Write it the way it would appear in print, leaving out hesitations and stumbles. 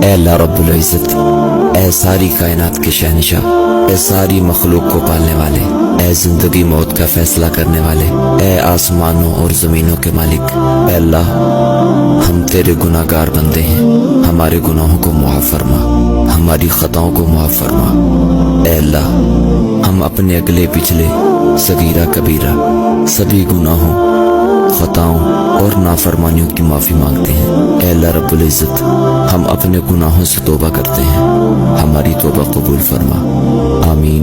ए अल्लाह रब्बुल इज़्ज़त, ए सारी कायनात के शहंशाह, ए सारी मखलूक को पालने वाले, ए जिंदगी मौत का फैसला करने वाले, ए आसमानों और ज़मीनों के मालिक, ए अल्लाह हम तेरे गुनाहगार बंदे हैं, हमारे गुनाहों को मुआफ़ फरमा, हमारी ख़ताओं को मुआफ़ फरमा। ए अल्लाह हम अपने अगले पिछले सगीरा कबीरा सभी गुनाहों, ख़ताओं और नाफरमानियों की माफ़ी मांगते हैं। ए अल्लाह रब्बुल इज़्ज़त, हम अपने गुनाहों से तौबा करते हैं, हमारी तौबा कबूल फरमा। आमीन।